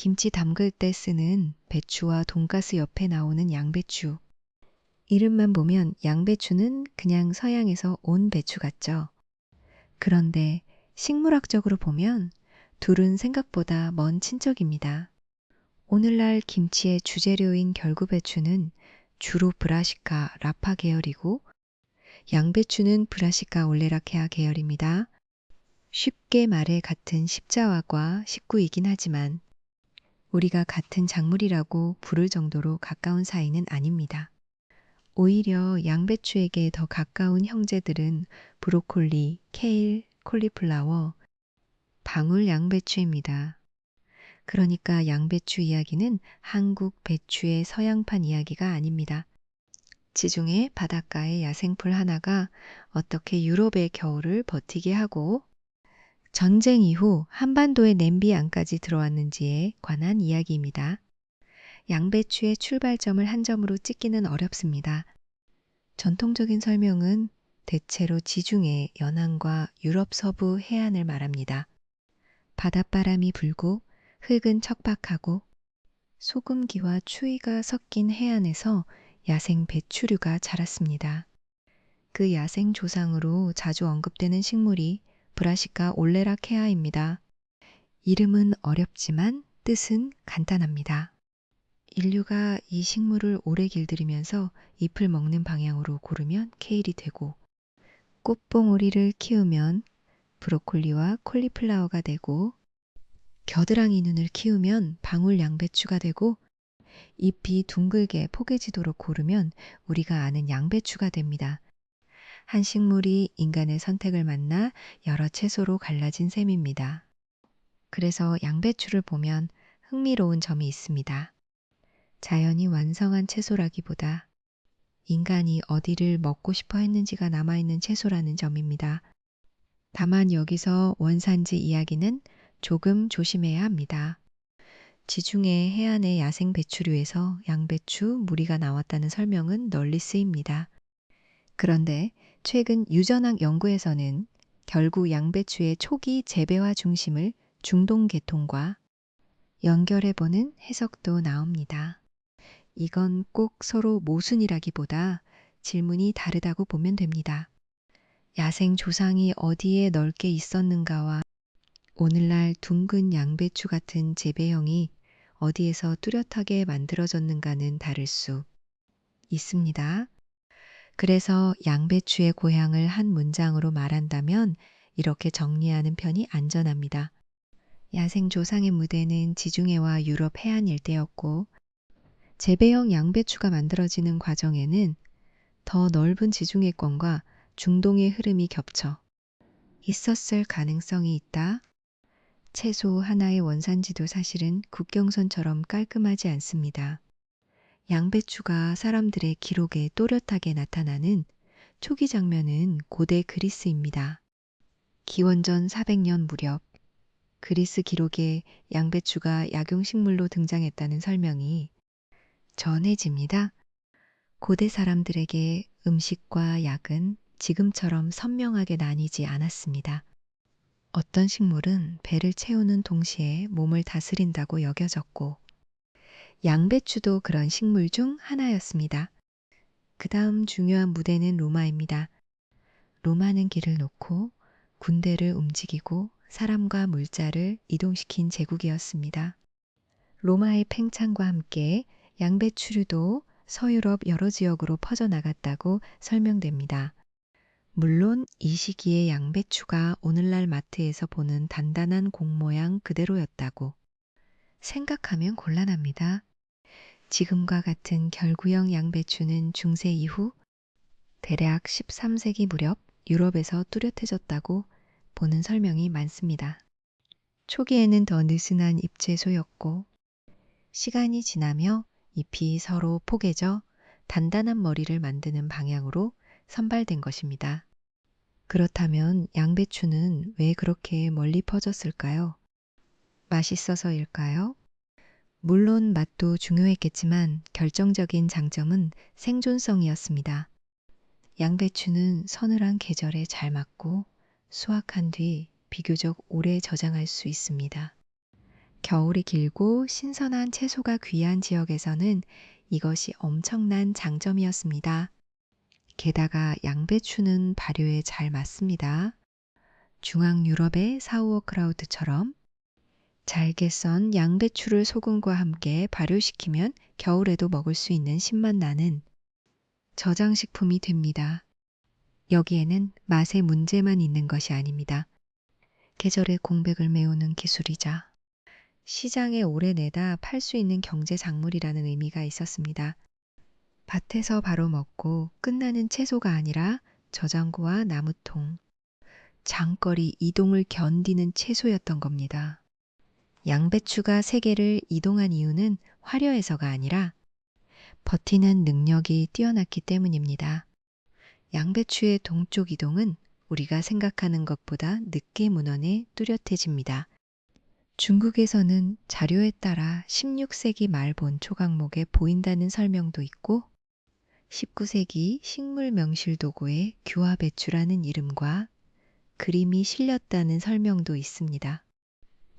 김치 담글 때 쓰는 배추와 돈가스 옆에 나오는 양배추. 이름만 보면 양배추는 그냥 서양에서 온 배추 같죠. 그런데 식물학적으로 보면 둘은 생각보다 먼 친척입니다. 오늘날 김치의 주재료인 결구배추는 주로 브라시카 라파 계열이고 양배추는 브라시카 올레라케아 계열입니다. 쉽게 말해 같은 십자화과 식구이긴 하지만 우리가 같은 작물이라고 부를 정도로 가까운 사이는 아닙니다. 오히려 양배추에게 더 가까운 형제들은 브로콜리, 케일, 콜리플라워, 방울 양배추입니다. 그러니까 양배추 이야기는 한국 배추의 서양판 이야기가 아닙니다. 지중해 바닷가의 야생풀 하나가 어떻게 유럽의 겨울을 버티게 하고 전쟁 이후 한반도의 냄비 안까지 들어왔는지에 관한 이야기입니다. 양배추의 출발점을 한 점으로 찍기는 어렵습니다. 전통적인 설명은 대체로 지중해 연안과 유럽 서부 해안을 말합니다. 바닷바람이 불고 흙은 척박하고 소금기와 추위가 섞인 해안에서 야생 배추류가 자랐습니다. 그 야생 조상으로 자주 언급되는 식물이 브라시카 올레라케아입니다. 이름은 어렵지만 뜻은 간단합니다. 인류가 이 식물을 오래 길들이면서 잎을 먹는 방향으로 고르면 케일이 되고 꽃봉오리를 키우면 브로콜리와 콜리플라워가 되고 겨드랑이 눈을 키우면 방울 양배추가 되고 잎이 둥글게 포개지도록 고르면 우리가 아는 양배추가 됩니다. 한 식물이 인간의 선택을 만나 여러 채소로 갈라진 셈입니다. 그래서 양배추를 보면 흥미로운 점이 있습니다. 자연이 완성한 채소라기보다 인간이 어디를 먹고 싶어 했는지가 남아있는 채소라는 점입니다. 다만 여기서 원산지 이야기는 조금 조심해야 합니다. 지중해 해안의 야생 배추류에서 양배추, 무리가 나왔다는 설명은 널리 쓰입니다. 그런데 최근 유전학 연구에서는 결국 양배추의 초기 재배화 중심을 중동 계통과 연결해보는 해석도 나옵니다. 이건 꼭 서로 모순이라기보다 질문이 다르다고 보면 됩니다. 야생 조상이 어디에 넓게 있었는가와 오늘날 둥근 양배추 같은 재배형이 어디에서 뚜렷하게 만들어졌는가는 다를 수 있습니다. 그래서 양배추의 고향을 한 문장으로 말한다면 이렇게 정리하는 편이 안전합니다. 야생 조상의 무대는 지중해와 유럽 해안 일대였고 재배형 양배추가 만들어지는 과정에는 더 넓은 지중해권과 중동의 흐름이 겹쳐 있었을 가능성이 있다. 채소 하나의 원산지도 사실은 국경선처럼 깔끔하지 않습니다. 양배추가 사람들의 기록에 또렷하게 나타나는 초기 장면은 고대 그리스입니다. 기원전 400년 무렵 그리스 기록에 양배추가 약용식물로 등장했다는 설명이 전해집니다. 고대 사람들에게 음식과 약은 지금처럼 선명하게 나뉘지 않았습니다. 어떤 식물은 배를 채우는 동시에 몸을 다스린다고 여겨졌고 양배추도 그런 식물 중 하나였습니다. 그 다음 중요한 무대는 로마입니다. 로마는 길을 놓고 군대를 움직이고 사람과 물자를 이동시킨 제국이었습니다. 로마의 팽창과 함께 양배추류도 서유럽 여러 지역으로 퍼져나갔다고 설명됩니다. 물론 이 시기의 양배추가 오늘날 마트에서 보는 단단한 공 모양 그대로였다고 생각하면 곤란합니다. 지금과 같은 결구형 양배추는 중세 이후 대략 13세기 무렵 유럽에서 뚜렷해졌다고 보는 설명이 많습니다. 초기에는 더 느슨한 잎채소였고 시간이 지나며 잎이 서로 포개져 단단한 머리를 만드는 방향으로 선발된 것입니다. 그렇다면 양배추는 왜 그렇게 멀리 퍼졌을까요? 맛있어서일까요? 물론 맛도 중요했겠지만 결정적인 장점은 생존성이었습니다. 양배추는 서늘한 계절에 잘 맞고 수확한 뒤 비교적 오래 저장할 수 있습니다. 겨울이 길고 신선한 채소가 귀한 지역에서는 이것이 엄청난 장점이었습니다. 게다가 양배추는 발효에 잘 맞습니다. 중앙 유럽의 사우어크라우트처럼 잘게 썬 양배추를 소금과 함께 발효시키면 겨울에도 먹을 수 있는 신맛 나는 저장식품이 됩니다. 여기에는 맛의 문제만 있는 것이 아닙니다. 계절의 공백을 메우는 기술이자 시장에 오래 내다 팔 수 있는 경제 작물이라는 의미가 있었습니다. 밭에서 바로 먹고 끝나는 채소가 아니라 저장고와 나무통, 장거리 이동을 견디는 채소였던 겁니다. 양배추가 세계를 이동한 이유는 화려해서가 아니라 버티는 능력이 뛰어났기 때문입니다. 양배추의 동쪽 이동은 우리가 생각하는 것보다 늦게 문헌에 뚜렷해집니다. 중국에서는 자료에 따라 16세기 말 본 초강목에 보인다는 설명도 있고 19세기 식물 명실 도구에 규화배추라는 이름과 그림이 실렸다는 설명도 있습니다.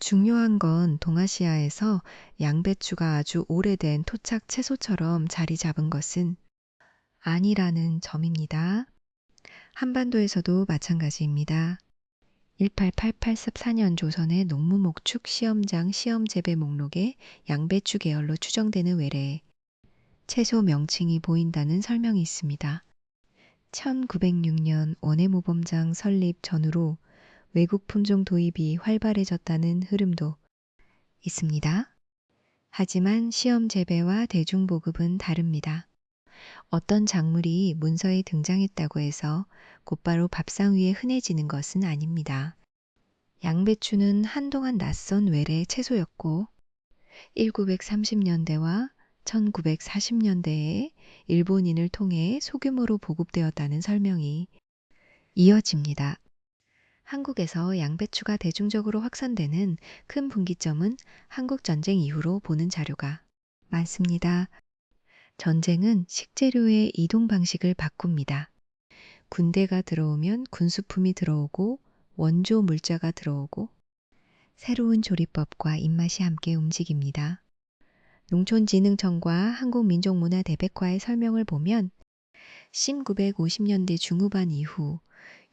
중요한 건 동아시아에서 양배추가 아주 오래된 토착 채소처럼 자리 잡은 것은 아니라는 점입니다. 한반도에서도 마찬가지입니다. 1888-4년 조선의 농무목축 시험장 시험재배 목록에 양배추 계열로 추정되는 외래에 채소 명칭이 보인다는 설명이 있습니다. 1906년 원해모범장 설립 전후로 외국 품종 도입이 활발해졌다는 흐름도 있습니다. 하지만 시험 재배와 대중 보급은 다릅니다. 어떤 작물이 문서에 등장했다고 해서 곧바로 밥상 위에 흔해지는 것은 아닙니다. 양배추는 한동안 낯선 외래 채소였고 1930년대와 1940년대에 일본인을 통해 소규모로 보급되었다는 설명이 이어집니다. 한국에서 양배추가 대중적으로 확산되는 큰 분기점은 한국전쟁 이후로 보는 자료가 많습니다. 전쟁은 식재료의 이동 방식을 바꿉니다. 군대가 들어오면 군수품이 들어오고 원조 물자가 들어오고 새로운 조리법과 입맛이 함께 움직입니다. 농촌진흥청과 한국민족문화대백과의 설명을 보면 심 950년대 중후반 이후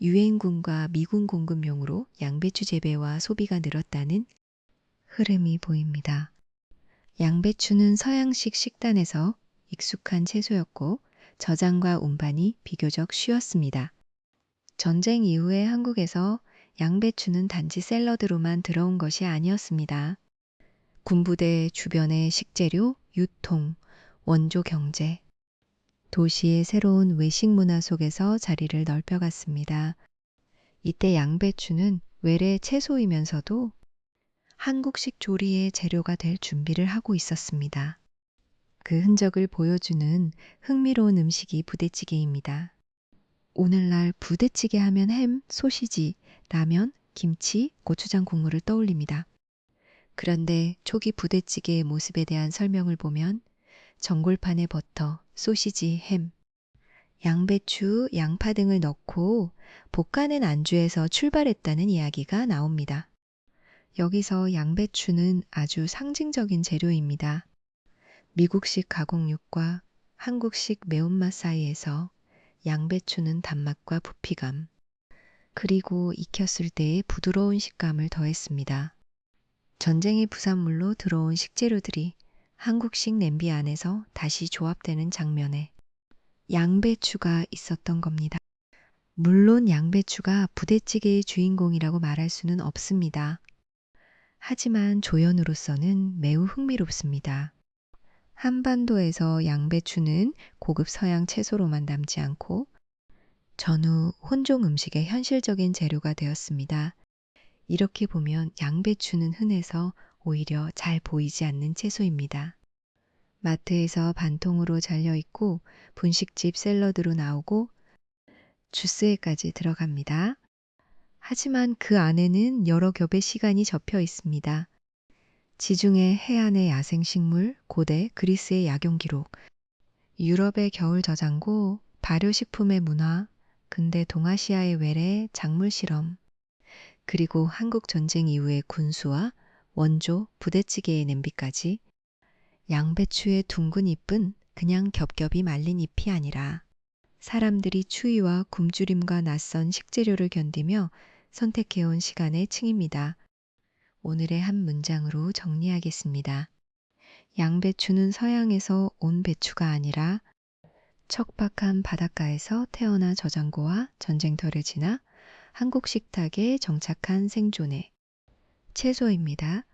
유엔군과 미군 공급용으로 양배추 재배와 소비가 늘었다는 흐름이 보입니다. 양배추는 서양식 식단에서 익숙한 채소였고 저장과 운반이 비교적 쉬웠습니다. 전쟁 이후에 한국에서 양배추는 단지 샐러드로만 들어온 것이 아니었습니다. 군부대 주변의 식재료, 유통, 원조 경제, 도시의 새로운 외식 문화 속에서 자리를 넓혀갔습니다. 이때 양배추는 외래 채소이면서도 한국식 조리의 재료가 될 준비를 하고 있었습니다. 그 흔적을 보여주는 흥미로운 음식이 부대찌개입니다. 오늘날 부대찌개 하면 햄, 소시지, 라면, 김치, 고추장 국물을 떠올립니다. 그런데 초기 부대찌개의 모습에 대한 설명을 보면 전골판에 버터, 소시지, 햄, 양배추, 양파 등을 넣고 볶아낸 안주에서 출발했다는 이야기가 나옵니다. 여기서 양배추는 아주 상징적인 재료입니다. 미국식 가공육과 한국식 매운맛 사이에서 양배추는 단맛과 부피감, 그리고 익혔을 때의 부드러운 식감을 더했습니다. 전쟁의 부산물로 들어온 식재료들이 한국식 냄비 안에서 다시 조합되는 장면에 양배추가 있었던 겁니다. 물론 양배추가 부대찌개의 주인공이라고 말할 수는 없습니다. 하지만 조연으로서는 매우 흥미롭습니다. 한반도에서 양배추는 고급 서양 채소로만 남지 않고 전후 혼종 음식의 현실적인 재료가 되었습니다. 이렇게 보면 양배추는 흔해서 오히려 잘 보이지 않는 채소입니다. 마트에서 반통으로 잘려있고 분식집 샐러드로 나오고 주스에까지 들어갑니다. 하지만 그 안에는 여러 겹의 시간이 접혀 있습니다. 지중해 해안의 야생식물, 고대 그리스의 약용 기록, 유럽의 겨울 저장고, 발효식품의 문화, 근대 동아시아의 외래 작물 실험, 그리고 한국 전쟁 이후의 군수와 원조, 부대찌개의 냄비까지. 양배추의 둥근 잎은 그냥 겹겹이 말린 잎이 아니라 사람들이 추위와 굶주림과 낯선 식재료를 견디며 선택해온 시간의 층입니다. 오늘의 한 문장으로 정리하겠습니다. 양배추는 서양에서 온 배추가 아니라 척박한 바닷가에서 태어나 저장고와 전쟁터를 지나 한국 식탁에 정착한 생존의 채소입니다.